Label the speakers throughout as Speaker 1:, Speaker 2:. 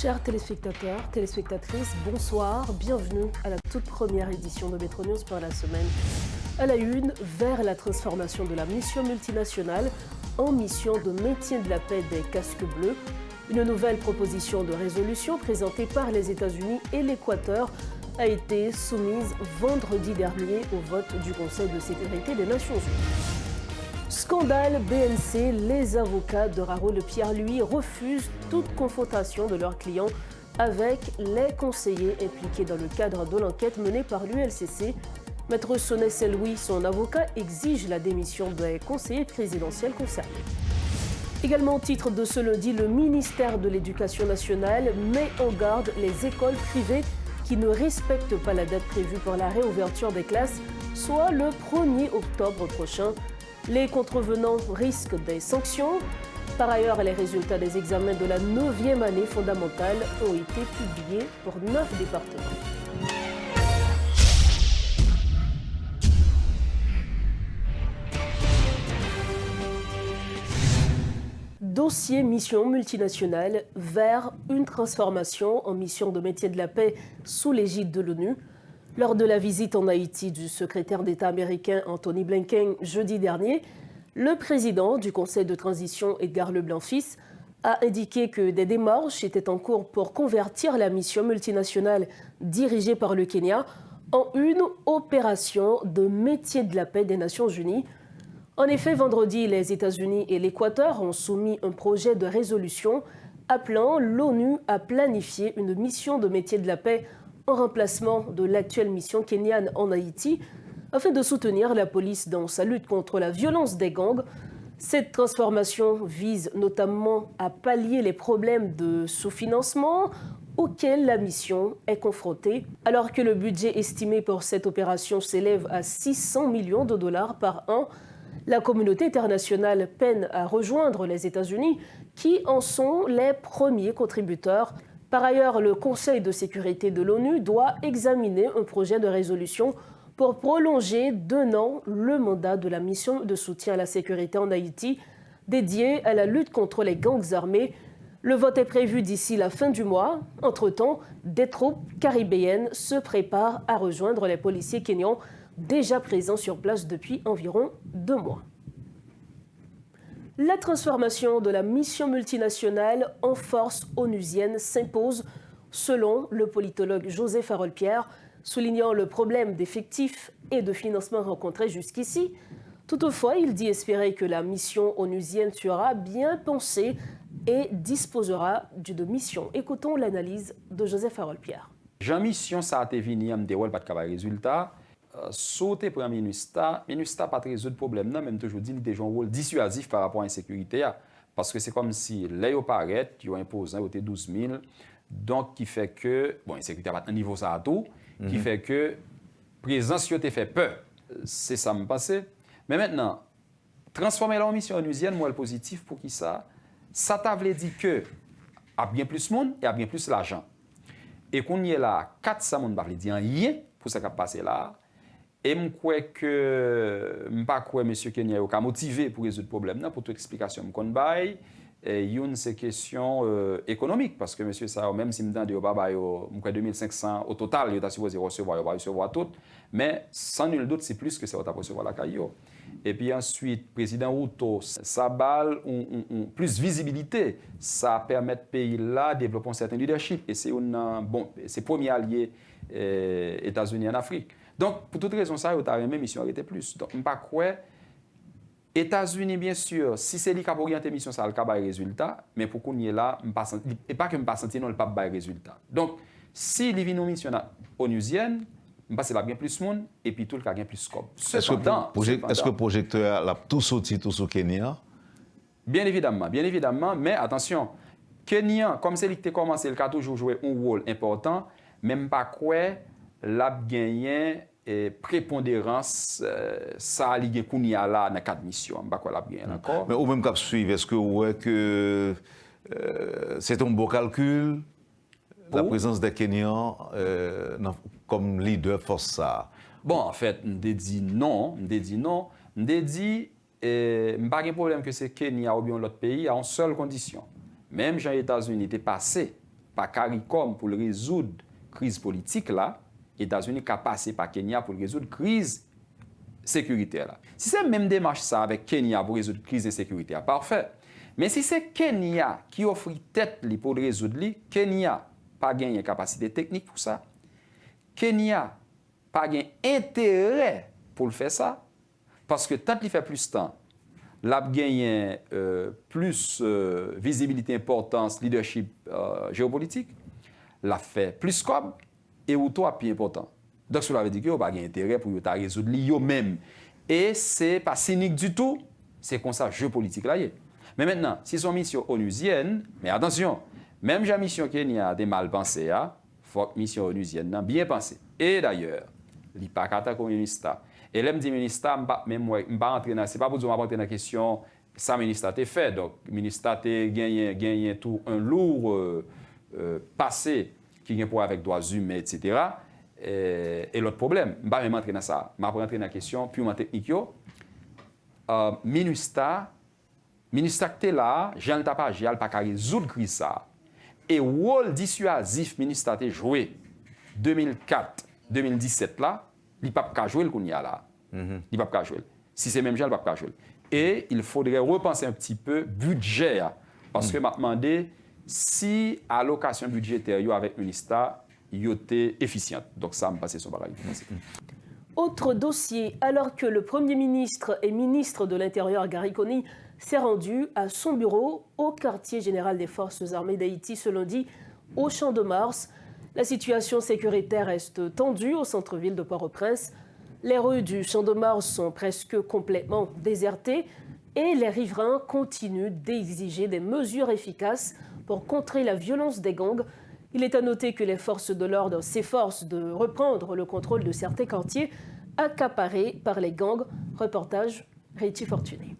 Speaker 1: Chers téléspectateurs, téléspectatrices, bonsoir, bienvenue à la toute première édition de Métro News pour la semaine. À la une, vers la transformation de la mission multinationale en mission de maintien de la paix des casques bleus. Une nouvelle proposition de résolution présentée par les États-Unis et l'Équateur a été soumise vendredi dernier au vote du Conseil de sécurité des Nations Unies. Scandale BNC, les avocats de Raoul Pierre-Louis refusent toute confrontation de leurs clients avec les conseillers impliqués dans le cadre de l'enquête menée par l'ULCC. Maître Sonet Seloui, son avocat, exige la démission des conseillers présidentiels concernés. Également au titre de ce lundi, le ministère de l'Éducation nationale met en garde les écoles privées qui ne respectent pas la date prévue pour la réouverture des classes, soit le 1er octobre prochain. Les contrevenants risquent des sanctions. Par ailleurs, les résultats des examens de la 9e année fondamentale ont été publiés pour 9 départements. Dossier mission multinationale vers une transformation en mission de maintien de la paix sous l'égide de l'ONU. Lors de la visite en Haïti du secrétaire d'État américain Anthony Blinken jeudi dernier, le président du Conseil de transition Edgar Leblanc-Fils a indiqué que des démarches étaient en cours pour convertir la mission multinationale dirigée par le Kenya en une opération de maintien de la paix des Nations Unies. En effet, vendredi, les États-Unis et l'Équateur ont soumis un projet de résolution appelant l'ONU à planifier une mission de maintien de la paix en remplacement de l'actuelle mission kenyane en Haïti, afin de soutenir la police dans sa lutte contre la violence des gangs. Cette transformation vise notamment à pallier les problèmes de sous-financement auxquels la mission est confrontée, alors que le budget estimé pour cette opération s'élève à 600 millions de dollars par an. La communauté internationale peine à rejoindre les États-Unis, qui en sont les premiers contributeurs. Par ailleurs, le Conseil de sécurité de l'ONU doit examiner un projet de résolution pour prolonger d'1 an le mandat de la mission de soutien à la sécurité en Haïti, dédiée à la lutte contre les gangs armés. Le vote est prévu d'ici la fin du mois. Entre-temps, des troupes caribéennes se préparent à rejoindre les policiers kenyans déjà présents sur place depuis environ 2 mois. La transformation de la mission multinationale en force onusienne s'impose, selon le politologue Joseph Harold-Pierre, soulignant le problème d'effectifs et de financement rencontré jusqu'ici. Toutefois, il dit espérer que la mission onusienne sera bien pensée et disposera d'une mission. Écoutons l'analyse de Joseph Harold-Pierre.
Speaker 2: Jean mission ça a été venu am déroule pas de cabaret résultat. Sauter pour un ministère pas résoudre problème non, même toujours dit il a un rôle dissuasif par rapport à l'insécurité parce que c'est comme si les au paraît, ils ont imposé au 12 000 donc qui fait que bon insécurité à un niveau ça a tout qui fait que présence qui a fait peur. C'est ça me passé. Mais maintenant transformer la mission onusienne moi le positif pour qui ça t'a veut dire que a bien plus monde et a bien plus l'argent. Et qu'on y est là 400 monde pas veut dire rien pour ça qui a passé là. Et je crois que je ne crois pas que M. Kenya est motivé pour résoudre le problème. Pour toute explication, je connais c'est une question économique. Parce que M. Sao, même si je me 2500 au total, il est supposé recevoir, il va recevoir tout. Mais sans nul doute, c'est plus que ça va recevoir la caillou. Et puis ensuite, le président Ruto, ça balle plus visibilité. Ça permet au pays-là de développer un certain leadership. Et c'est le premier allié États-Unis en Afrique. Donc, pour toute raison, ça, il y a une mission arrêtée plus. Donc, je ne sais pas quoi. États-Unis, bien sûr, si c'est lui qui a orienté la mission, ça va le résultat. Mais pour qu'on y est là, et pas que je ne pas senti non, le pas le résultat. Donc, si il y a une mission onusienne, je pense qu'il y a bien plus de monde et puis tout le cas bien plus de scope.
Speaker 3: Est-ce que le projecteur a tout sorti, tout sur Kenya?
Speaker 2: Bien évidemment, mais attention, Kenya, comme c'est lui qui a commencé, il a toujours joué un rôle important, même pas quoi, l'a gagné et prépondérance ça a lié Kounia là dans quatre missions pas quoi l'a gagné encore
Speaker 3: mais au même cap suivre est-ce que ouais que c'est un beau calcul la présence des Kenyans comme leader force ça
Speaker 2: bon en fait on dit non on dit pas de problème que c'est Kenya ou bien l'autre pays à une seule condition même les États-Unis étaient passés pas CARICOM pour résoudre la crise politique là, États-Unis qui passé par Kenya pour résoudre la crise sécuritaire là. Si c'est même démarche ça avec Kenya pour résoudre la crise de sécurité, parfait. Mais si c'est Kenya qui offre tête pour résoudre, Kenya pas gagné capacité technique pour ça. Kenya pas gagné intérêt pour le faire ça parce que tant qu'il fait plus de temps, l'a gagné plus visibilité, importance, leadership géopolitique, l'a fait plus scope et auto plus important. Donc cela veut dire qu'il n'y a pas intérêt pour résoudre lui-même. Et ce n'est pas cynique du tout, c'est comme ça jeu politique là. Mais maintenant, si son mission onusienne, mais attention, même si la mission Kenya a des mal pensé, il faut que la mission onusienne bien pensée. Et d'ailleurs, il n'y a pas qu'à comme ministre. Et là, je dis ministre, je ne pas entrer dans, c'est pas pour dire que je dans la question, ça ministre a fait. Donc, le ministre a gagné tout un lourd passé qui a pour avec droits humains, etc. Et l'autre problème, je ne vais pas même entrer dans ça. Je vais entrer dans la question purement technique. Ministre qui est là, Jean le Tapage, il n'a pas résoudre la crise. Et le rôle dissuasif ministre a joué 2004-2017 là, il ne peut pas jouer le Kounia là. Il ne peut pas jouer. Si c'est même Jean, il ne peut pas jouer. Et il faudrait repenser un petit peu le budget. Parce que je me demandé si allocation budgétaire avec le ministère était efficiente. Donc ça me passe son bagage.
Speaker 1: Autre dossier, alors que le Premier ministre et ministre de l'Intérieur Gary Conille s'est rendu à son bureau au quartier général des Forces armées d'Haïti ce lundi au Champ de Mars. La situation sécuritaire reste tendue au centre-ville de Port-au-Prince. Les rues du Champ de Mars sont presque complètement désertées et les riverains continuent d'exiger des mesures efficaces pour contrer la violence des gangs. Il est à noter que les forces de l'ordre s'efforcent de reprendre le contrôle de certains quartiers accaparés par les gangs. Reportage Réti Fortuné.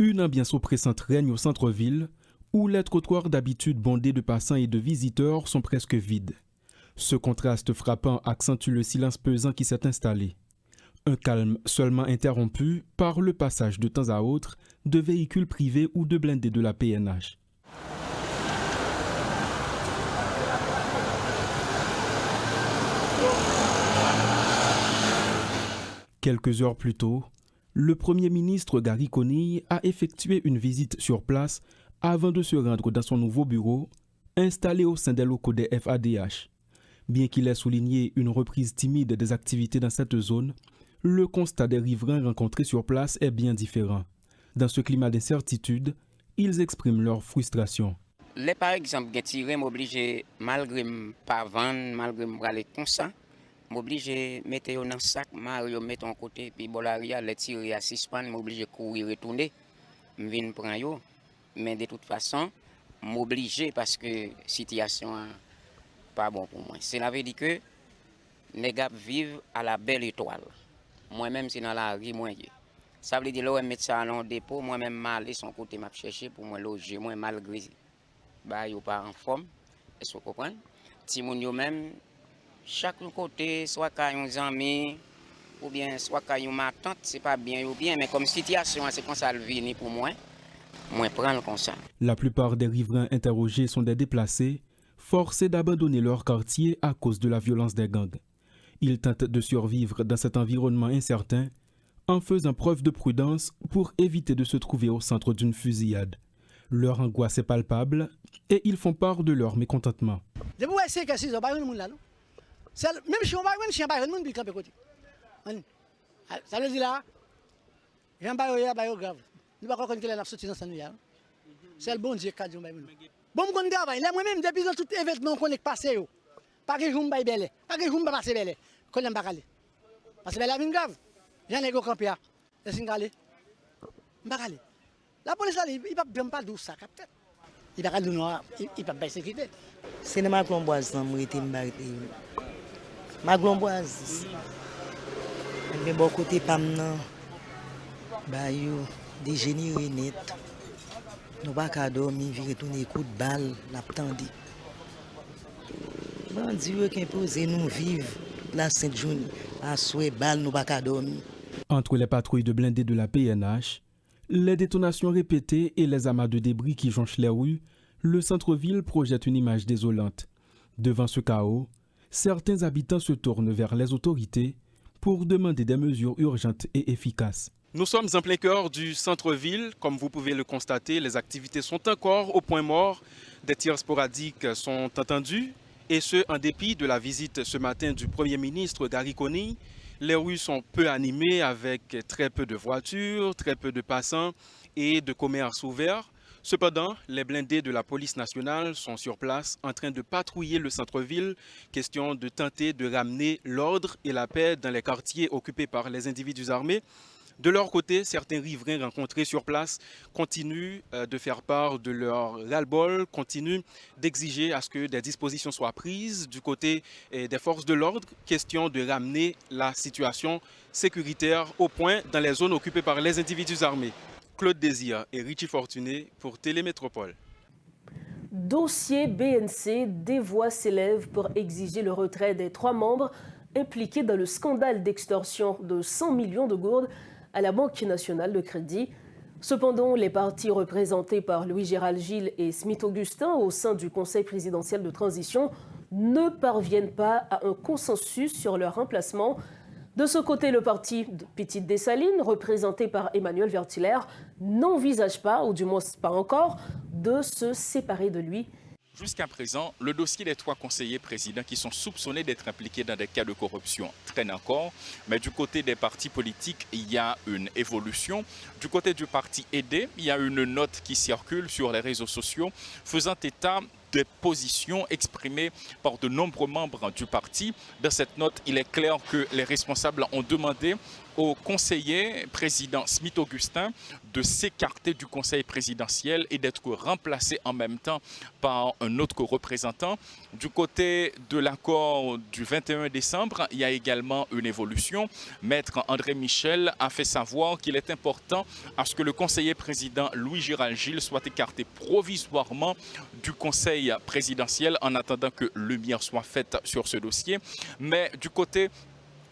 Speaker 4: Une ambiance oppressante règne au centre-ville, où les trottoirs d'habitude bondés de passants et de visiteurs sont presque vides. Ce contraste frappant accentue le silence pesant qui s'est installé. Un calme seulement interrompu par le passage de temps à autre de véhicules privés ou de blindés de la PNH. Quelques heures plus tôt, le Premier ministre Gary Conille a effectué une visite sur place avant de se rendre dans son nouveau bureau, installé au sein des locaux des FADH. Bien qu'il ait souligné une reprise timide des activités dans cette zone, le constat des riverains rencontrés sur place est bien différent. Dans ce climat d'incertitude, ils expriment leur frustration.
Speaker 5: Les par exemple, je m'oblige, malgré pas vendre, malgré aller comme ça, m'oblige mettre dans un sac, Mario mettre en côté, puis Bolaria, les tirer à 6 pannes, m'oblige courir retourner, je viens prendre yo. Mais de toute façon, m'oblige parce que la situation n'est pas bon pour moi. Cela veut dire que les gars vivent à la belle étoile. Moi-même, c'est dans la rue, moi. Ça veut dire que je mettre ça dans le dépôt, moi-même, mal son côté, m'a chercher pour moi loger, moi, malgré. Bah, yo pas en forme, est-ce que vous comprenez? Si mon yo même, chaque côté, soit qu'il y a un ami, ou bien soit qu'il y a ma tante, c'est pas bien ou bien, mais comme situation, c'est comme ça le vient pour moi, moi prendre comme ça.
Speaker 4: La plupart des riverains interrogés sont des déplacés, forcés d'abandonner leur quartier à cause de la violence des gangs. Ils tentent de survivre dans cet environnement incertain en faisant preuve de prudence pour éviter de se trouver au centre d'une fusillade. Leur angoisse est palpable et ils font part de leur mécontentement.
Speaker 6: Même si on va on va camper côté. Ça veut dire là, j'en vais grave. Nous pas connaître la sortie dans cette nuit. C'est le bon Dieu qui a dit on va. Bon on travaille là moi-même depuis tout événement qu'on est passé yo. Pas que jour m'baille belle, pas que jour m'passer belle. Qu'on l'aime pas aller. Parce que belle vient grave. J'en ai go camper là. Laisse aller. M'pa aller. La police il pas bien pas douce ça capteur. Il pas de noir, il pas de sécurité.
Speaker 7: C'est ma glomboise dans moi était m'arrêter. Ma glomboise. Mais bon côté pam nan. Ba yo dégénéré net. Nous pas ka dormir, vi retourner coup de balle, l'a tandi. Bon Dieu qui impose nous vivre la sainte journée à souhait balle nous pas ka dormir.
Speaker 4: Entre les patrouilles de blindés de la PNH, les détonations répétées et les amas de débris qui jonchent les rues, le centre-ville projette une image désolante. Devant ce chaos, certains habitants se tournent vers les autorités pour demander des mesures urgentes et efficaces.
Speaker 8: Nous sommes en plein cœur du centre-ville. Comme vous pouvez le constater, les activités sont encore au point mort. Des tirs sporadiques sont entendus, et ce, en dépit de la visite ce matin du Premier ministre Gary Conille. Les rues sont peu animées avec très peu de voitures, très peu de passants et de commerces ouverts. Cependant, les blindés de la police nationale sont sur place en train de patrouiller le centre-ville, question de tenter de ramener l'ordre et la paix dans les quartiers occupés par les individus armés. De leur côté, certains riverains rencontrés sur place continuent de faire part de leur ras-le-bol, continuent d'exiger à ce que des dispositions soient prises du côté des forces de l'ordre, question de ramener la situation sécuritaire au point dans les zones occupées par les individus armés. Claude Désir et Richie Fortuné pour Télémétropole.
Speaker 1: Dossier BNC, des voix s'élèvent pour exiger le retrait des 3 membres impliqués dans le scandale d'extorsion de 100 millions de gourdes à la Banque nationale de crédit. Cependant, les partis représentés par Louis-Gérald Gilles et Smith-Augustin au sein du Conseil présidentiel de transition ne parviennent pas à un consensus sur leur remplacement. De ce côté, le parti de Petite Dessalines, représenté par Emmanuel Vertiller, n'envisage pas, ou du moins pas encore, de se séparer de lui.
Speaker 9: Jusqu'à présent, le dossier des 3 conseillers présidents qui sont soupçonnés d'être impliqués dans des cas de corruption traîne encore. Mais du côté des partis politiques, il y a une évolution. Du côté du parti aidé, il y a une note qui circule sur les réseaux sociaux faisant état des positions exprimées par de nombreux membres du parti. Dans cette note, il est clair que les responsables ont demandé au conseiller président Smith-Augustin de s'écarter du conseil présidentiel et d'être remplacé en même temps par un autre représentant. Du côté de l'accord du 21 décembre, il y a également une évolution. Maître André Michel a fait savoir qu'il est important à ce que le conseiller président Louis-Gérald Gilles soit écarté provisoirement du conseil présidentiel en attendant que lumière soit faite sur ce dossier. Mais du côté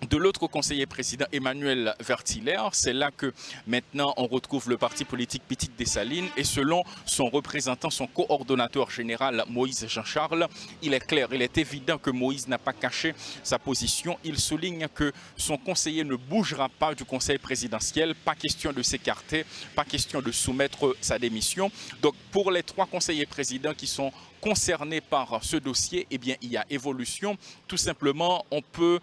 Speaker 9: de l'autre conseiller président Emmanuel Vertiller, c'est là que maintenant on retrouve le parti politique Petite Dessalines et selon son représentant, son coordonnateur général Moïse Jean-Charles, il est clair, il est évident que Moïse n'a pas caché sa position. Il souligne que son conseiller ne bougera pas du conseil présidentiel, pas question de s'écarter, pas question de soumettre sa démission. Donc pour les 3 conseillers présidents qui sont concernés par ce dossier, eh bien, il y a évolution. Tout simplement, on peut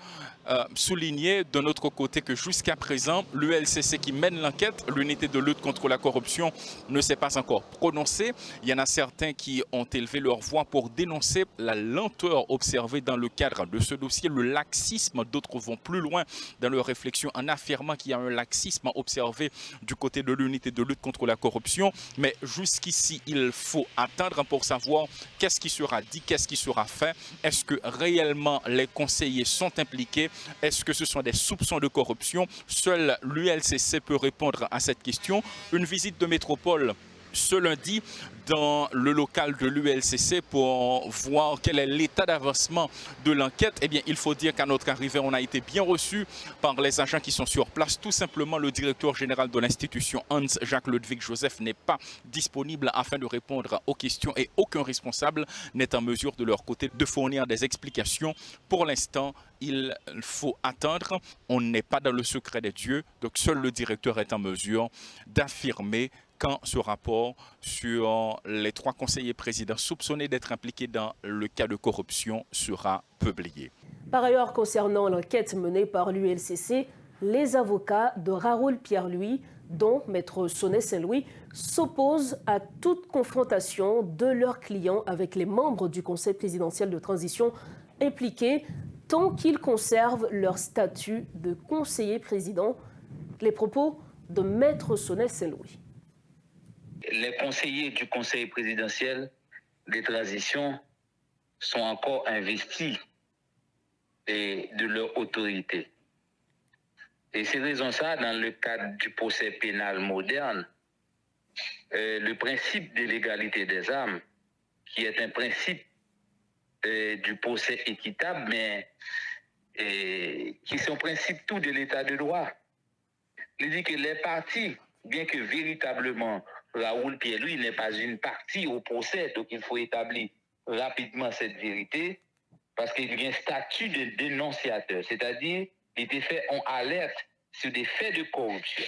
Speaker 9: souligner de notre côté que jusqu'à présent, l'ULCC qui mène l'enquête, l'unité de lutte contre la corruption, ne s'est pas encore prononcée. Il y en a certains qui ont élevé leur voix pour dénoncer la lenteur observée dans le cadre de ce dossier, le laxisme. D'autres vont plus loin dans leur réflexion en affirmant qu'il y a un laxisme observé du côté de l'unité de lutte contre la corruption. Mais jusqu'ici, il faut attendre pour savoir qu'est-ce qui sera dit, qu'est-ce qui sera fait. Est-ce que réellement les conseillers sont impliqués? Est-ce que ce sont des soupçons de corruption? Seul l'ULCC peut répondre à cette question. Une visite de métropole ce lundi dans le local de l'ULCC pour voir quel est l'état d'avancement de l'enquête. Eh bien, il faut dire qu'à notre arrivée, on a été bien reçus par les agents qui sont sur place. Tout simplement, le directeur général de l'institution, Hans-Jacques Ludwig Joseph, n'est pas disponible afin de répondre aux questions et aucun responsable n'est en mesure de leur côté de fournir des explications. Pour l'instant, il faut attendre. On n'est pas dans le secret des dieux, donc seul le directeur est en mesure d'affirmer quand ce rapport sur les 3 conseillers présidents soupçonnés d'être impliqués dans le cas de corruption sera publié.
Speaker 1: Par ailleurs, concernant l'enquête menée par l'ULCC, les avocats de Raoul Pierre-Louis, dont Maître Sonnet Saint-Louis, s'opposent à toute confrontation de leurs clients avec les membres du Conseil présidentiel de transition impliqués tant qu'ils conservent leur statut de conseiller président. Les propos de Maître Sonnet Saint-Louis.
Speaker 10: Les conseillers du Conseil présidentiel des transitions sont encore investis de leur autorité. Et c'est raison ça, dans le cadre du procès pénal moderne, le principe de l'égalité des armes, qui est un principe du procès équitable, mais qui est un principe tout de l'état de droit. Il dit que les parties, bien que véritablement Raoul Pierre-Louis n'est pas une partie au procès, donc il faut établir rapidement cette vérité. parce qu'il y a un statut de dénonciateur, c'est-à-dire il était fait en alerte sur des faits de corruption.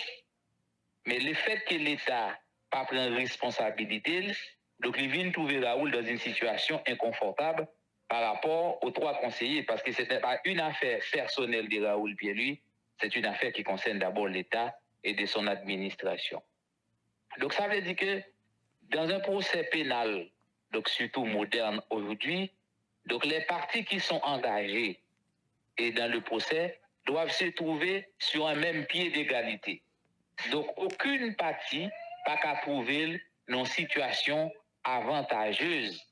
Speaker 10: Mais le fait que l'État pas prend responsabilité, donc il vient trouver Raoul dans une situation inconfortable par rapport aux 3 conseillers, parce que ce n'est pas une affaire personnelle de Raoul Pierre-Louis, c'est une affaire qui concerne d'abord l'État et de son administration. Donc ça veut dire que dans un procès pénal, donc surtout moderne aujourd'hui, donc les parties qui sont engagées et dans le procès doivent se trouver sur un même pied d'égalité. Donc aucune partie n'a qu'à trouver une situation avantageuse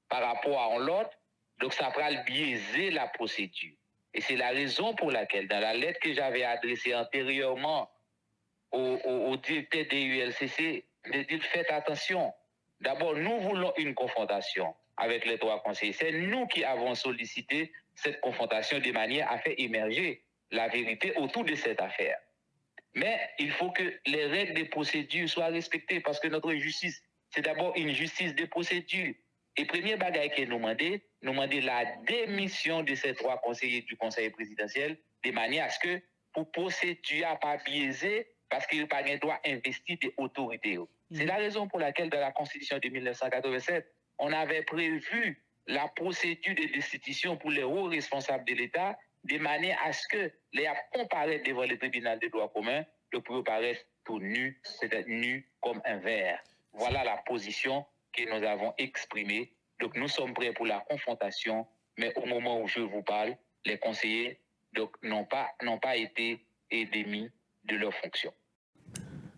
Speaker 10: par rapport à l'autre, donc ça va biaiser la procédure. Et c'est la raison pour laquelle, dans la lettre que j'avais adressée antérieurement au directeur de l'ULCC, de dire faites attention. D'abord, nous voulons une confrontation avec les 3 conseillers. C'est nous qui avons sollicité cette confrontation de manière à faire émerger la vérité autour de cette affaire. Mais il faut que les règles de procédure soient respectées parce que notre justice, c'est d'abord une justice de procédure. Et premier bagage que nous demandons la démission de ces 3 conseillers du Conseil présidentiel de manière à ce que pour procédure à pas biaisé parce qu'il n'y a pas de droit investi des autorités. C'est la raison pour laquelle dans la Constitution de 1987, on avait prévu la procédure de destitution pour les hauts responsables de l'État de manière à ce que les comparaître devant le tribunal des droits communs ne puissent paraître tout nus, c'est-à-dire nus comme un verre. Voilà la position que nous avons exprimée. Donc nous sommes prêts pour la confrontation, mais au moment où je vous parle, les conseillers n'ont pas été démis de leurs fonctions.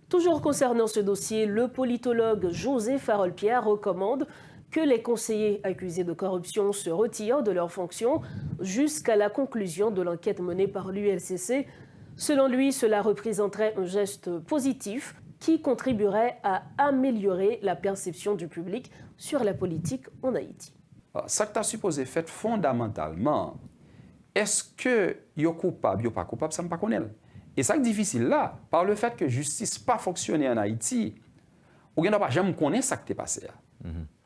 Speaker 1: Toujours concernant ce dossier, le politologue José Farol-Pierre recommande que les conseillers accusés de corruption se retirent de leurs fonctions jusqu'à la conclusion de l'enquête menée par l'ULCC. Selon lui, cela représenterait un geste positif qui contribuerait à améliorer la perception du public sur la politique en Haïti.
Speaker 2: Ça que tu as supposé fait fondamentalement, est-ce que vous êtes coupable ou pas coupable, ça ne pas connaître. Et ça qui est difficile là, par le fait que la justice n'a pas fonctionné en Haïti, ou bien pas jamais connaître ça qui est passé.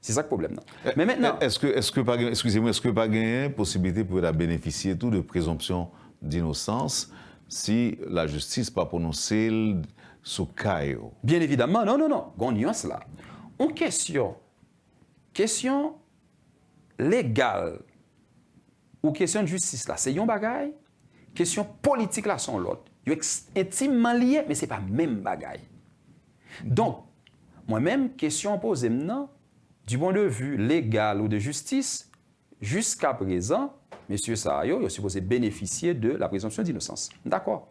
Speaker 2: C'est ça le problème. Non? Mais maintenant,
Speaker 3: est-ce que pas gagner possibilité pour la bénéficier tout de présomption d'innocence si la justice pas prononcée sous caillou?
Speaker 2: Bien évidemment, non. Gon nuance là. En question légale ou question de justice là, c'est un bagaille. Question politique là sont l'autre. Ils sont intimement liés, mais c'est pas même bagaille. Donc, moi-même, question posée maintenant, du point de vue légal ou de justice, jusqu'à présent, M. Sahayo est supposé bénéficier de la présomption d'innocence. D'accord?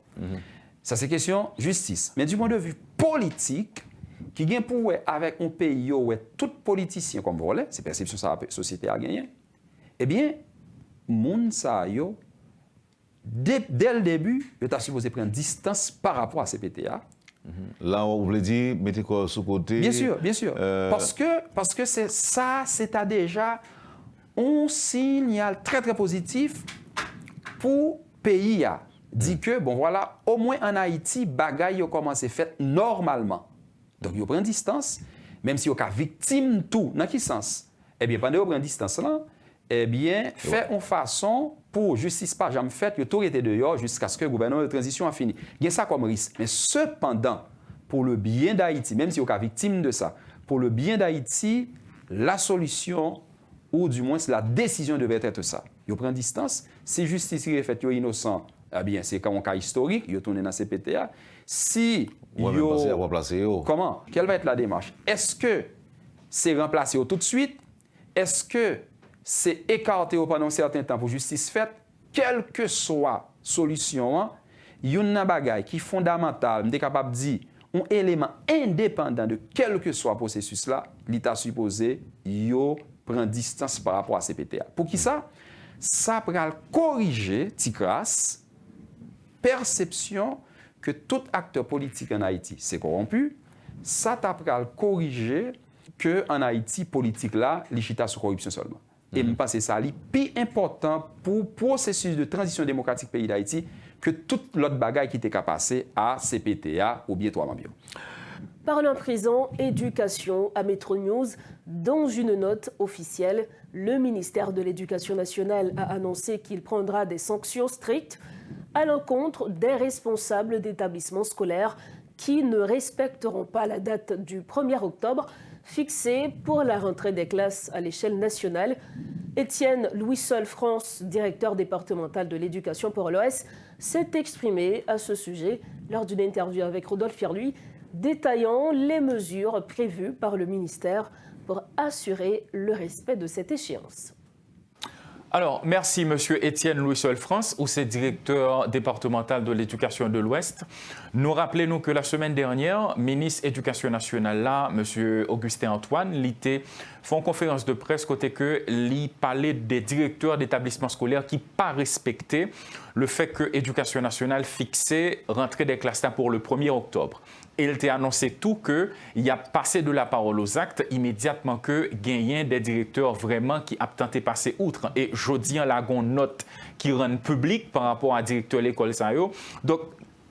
Speaker 2: Ça, c'est question justice. Mais du point de vue politique, qui vient pour avec un pays où tout politicien comme vous c'est perception que la société a gagné, eh bien, moun Sahayo, dès le début, il est supposé prendre distance par rapport à CPTA.
Speaker 3: Là, vous voulez dire, mettez quoi sous côté?
Speaker 2: Bien sûr. Parce que c'est ça, c'est déjà un signal très, très positif pour le pays. Dit que, bon voilà, au moins en Haïti, bagaille a commencé à faire normalement. Donc, il prend distance, même si il y a victime tout. Dans quel sens? Eh bien, pendant qu'il prend distance là, eh bien, fait en façon pour justice pas jamais faite, il y a tout été dehors jusqu'à ce que le gouvernement de transition a fini. Il y a ça comme risque. Mais cependant, pour le bien d'Haïti, même si il y a victime de ça, pour le bien d'Haïti, la solution, ou du moins la décision devait être ça. Il prend distance. Si justice est faite, il est innocent, eh bien, c'est comme un cas historique, il est tourné dans CPTA. Si comment? Quelle va être la démarche? Est-ce que c'est remplacé tout de suite? Est-ce que c'est écarté pendant un certain temps pour justice faite? Quelle que soit la solution, il y a un bagage qui est fondamental, je suis capable de dire, un élément indépendant de quel que soit le processus là, l'État supposé, il prend distance par rapport à CPTA. Pour qui ça? Ça va corriger, Tikras, perception que tout acteur politique en Haïti s'est corrompu. Ça va corriger que en Haïti, politique là, l'Ichita sous corruption seulement. Et je pense que ça est plus important pour le processus de transition démocratique pays d'Haïti que toute l'autre bagaille qui était passé à CPTA ou bien 3 membres.
Speaker 1: Parlons présent éducation à Metro News. Dans une note officielle, le ministère de l'Éducation nationale a annoncé qu'il prendra des sanctions strictes à l'encontre des responsables d'établissements scolaires qui ne respecteront pas la date du 1er octobre fixée pour la rentrée des classes à l'échelle nationale. Étienne Louis-Seul France, directeur départemental de l'éducation pour l'OS, s'est exprimé à ce sujet lors d'une interview avec Rodolphe Firluy, détaillant les mesures prévues par le ministère pour assurer le respect de cette échéance.
Speaker 9: Alors, merci Monsieur Étienne Louis-Seul France, ou c'est directeur départemental de l'éducation de l'Ouest. Nous rappelons que la semaine dernière, ministre Éducation nationale là, Monsieur Augustin Antoine, l'IT, font conférence de presse côté que l'IT parlait des directeurs d'établissements scolaires qui pas respecté le fait que l'éducation nationale fixait rentrée des classes pour le 1er octobre. Et il t'a annoncé tout qu'il a passé de la parole aux actes immédiatement que gagnait des directeurs vraiment qui a tenté passer outre. Et je dis en la note qui rend public par rapport à directeur de l'école. Donc,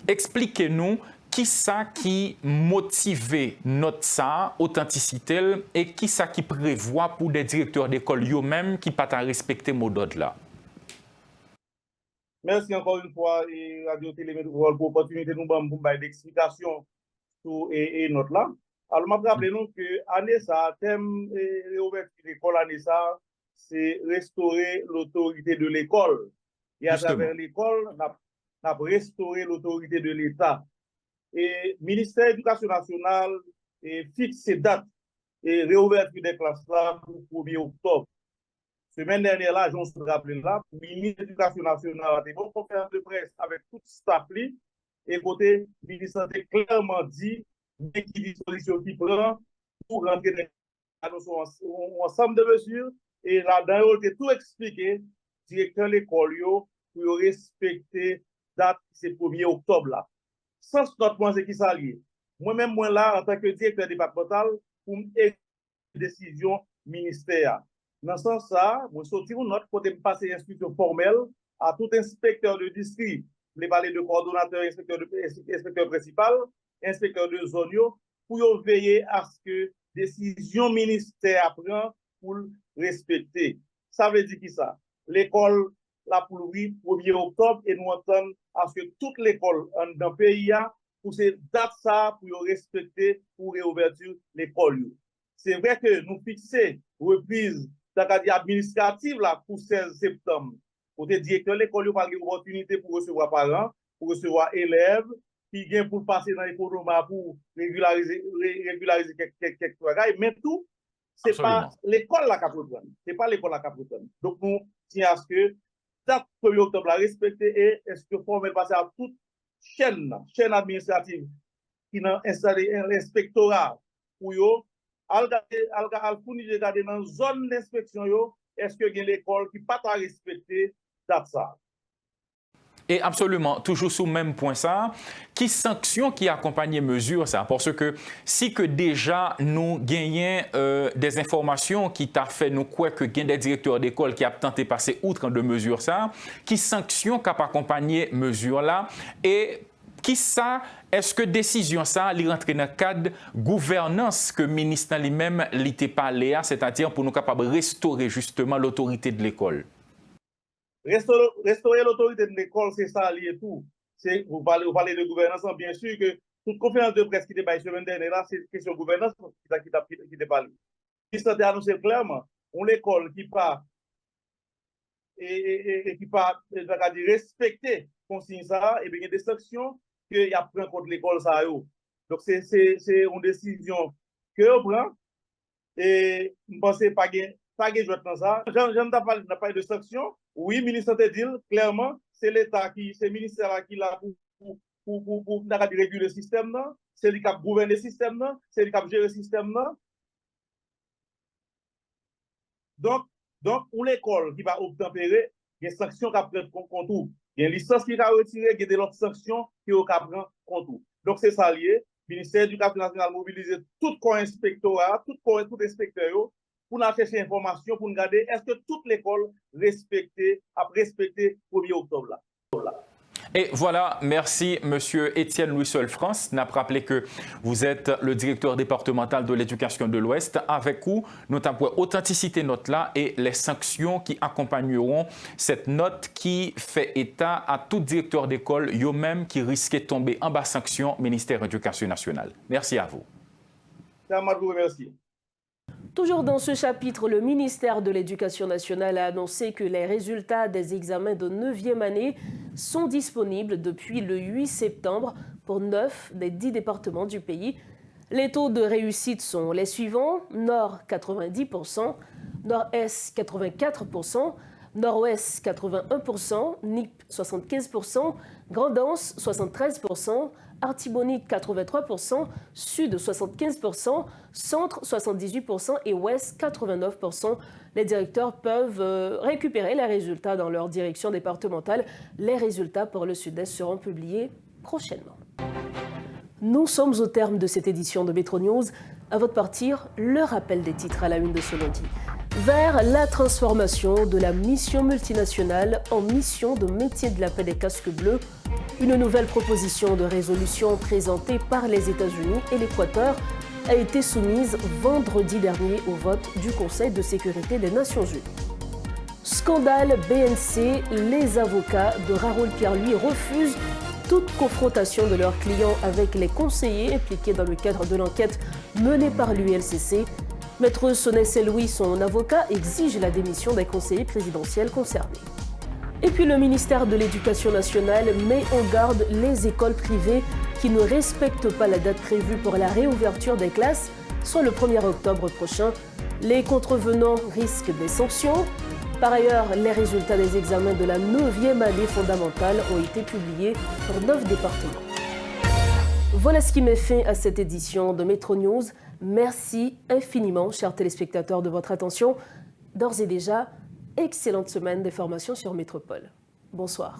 Speaker 9: expliquez-nous qui ça qui motive notre ça, authenticité, et qui ça qui prévoit pour des directeurs d'école eux-mêmes qui ne pas respecter mot d'ordre là.
Speaker 11: Merci encore une fois et Radio Télémétropole pour l'opportunité de nous donner des explications sur et note là. Alors, je me rappelle que année ça, thème réouverture de l'école année ça, c'est restaurer l'autorité de l'école. Et à travers l'école, on a restauré l'autorité de l'État. Et le ministère de l'Éducation nationale fixe ces dates et réouverture des classes là pour le 1er octobre. Semaine dernière, là, j'en se rappelle là, le ministre de l'Éducation nationale a fait une conférence de presse avec tout staff et côté, le ministre a clairement dit quelles dispositions qu'il prend pour rentrer dans un ensemble de mesures. Et là-dedans, il a tout expliqué, directeur de l'école, pour respecter la date, c'est le 1er octobre là. Sans notre point, c'est qui ça lié. Moi-même, moi là, en tant que directeur départemental, pour une décision ministère. Dans ce sens-là, je sortis une note pour passer instruction formelle à tout inspecteur de district. Je vais parler de coordonnateur, inspecteur principal, inspecteur de zone, pour veiller à ce que la décision ministère prend pour respecter. Ça veut dire qui ça? L'école, la pour le 1er octobre, et nous entendons à ce que toute l'école dans le pays, pour ces dates, ça, pour respecter, pour réouverture l'école. C'est vrai que nous fixons reprise administrative là, pour 16 septembre. Pour les directeurs de l'école, il y a une opportunité pour recevoir parents, pour recevoir élèves, qui viennent pour passer dans l'économie pour régulariser quelques bagages. Mais tout, ce n'est pas l'école qui a prendre. Ce n'est pas l'école qui a prendre. Donc, nous tiens à ce que date 1er octobre la respecter et est-ce que formel passer à toute chaîne administrative qui a installé un inspectorat pour eux. Al fournir dans une zone d'inspection, est-ce que y a l'école qui pas respecter date ça?
Speaker 9: Et absolument, toujours sous le même point ça, qui sanction qui accompagne mesure ça? Parce que si que déjà nous gagnons des informations qui t'a fait nous quoi que gagne des directeurs d'école qui a tenté passer outre de mesure ça, qui sanction qui a accompagné mesure là et qui ça, est-ce que décision ça, il rentre dans le cadre gouvernance que le ministre lui-même l'était parlé, c'est-à-dire pour nous capables de restaurer justement l'autorité de l'école?
Speaker 11: Restaurer l'autorité de l'école, c'est ça lié tout. Vous parlez de gouvernance, bien sûr que toute conférence de presse qui débat semaine dernière, c'est question de gouvernance qui débat. Il s'est annoncé clairement, on l'école qui pas et qui pas respecter consigne ça, et bien il y a des sanctions qu'il y a pris contre l'école ça. Donc c'est une décision que on prend et je pense pas que je dans ça. Je n'ai pas de sanctions. Oui, le ministre te dit clairement, c'est l'État qui, c'est le ministère qui l'a pour réguler le système, c'est lui qui a gouverné le système, c'est lui qui a géré le système. Donc, pour l'école qui va obtempérer, il y a des sanctions qui prennent contre tout. Il y a une licence qui va retirer, il y a des autres sanctions qui vont prendre contre tout. Donc, c'est ça lié. Le ministère de l'Éducation nationale mobilise tout corps inspectorat, tout inspecteur, pour nous chercher information, pour nous regarder est-ce que toute l'école a respecté le 1er octobre là.
Speaker 9: Et voilà, merci Monsieur Étienne Louis-Seul France. N'a pas rappelé que vous êtes le directeur départemental de l'éducation de l'Ouest. Avec vous, nous avons authenticité note là et les sanctions qui accompagneront cette note qui fait état à tout directeur d'école, eux-mêmes qui risquaient de tomber en bas sanction ministère de l'Éducation nationale. Merci à vous.
Speaker 11: Merci.
Speaker 1: Toujours dans ce chapitre, le ministère de l'Éducation nationale a annoncé que les résultats des examens de 9e année sont disponibles depuis le 8 septembre pour 9 des 10 départements du pays. Les taux de réussite sont les suivants: Nord 90%, Nord-Est 84%, Nord-Ouest 81%, NIP 75%, Grande-Anse 73%, Artibonite 83%, Sud 75%, Centre 78% et Ouest 89%. Les directeurs peuvent récupérer les résultats dans leur direction départementale. Les résultats pour le Sud-Est seront publiés prochainement. Nous sommes au terme de cette édition de Métro News. À votre partir, le rappel des titres à la une de ce lundi. Vers la transformation de la mission multinationale en mission de métier de la paix des casques bleus, une nouvelle proposition de résolution présentée par les États-Unis et l'Équateur a été soumise vendredi dernier au vote du Conseil de sécurité des Nations Unies. Scandale BNC, les avocats de Raoul Pierre-Louis refusent toute confrontation de leurs clients avec les conseillers impliqués dans le cadre de l'enquête menée par l'ULCC. Maître Sonet-Louis, son avocat, exige la démission des conseillers présidentiels concernés. Et puis le ministère de l'Éducation nationale met en garde les écoles privées qui ne respectent pas la date prévue pour la réouverture des classes, soit le 1er octobre prochain. Les contrevenants risquent des sanctions. Par ailleurs, les résultats des examens de la 9e année fondamentale ont été publiés pour 9 départements. Voilà ce qui met fin à cette édition de Métro News. Merci infiniment, chers téléspectateurs, de votre attention. D'ores et déjà, excellente semaine d'information sur Métropole. Bonsoir.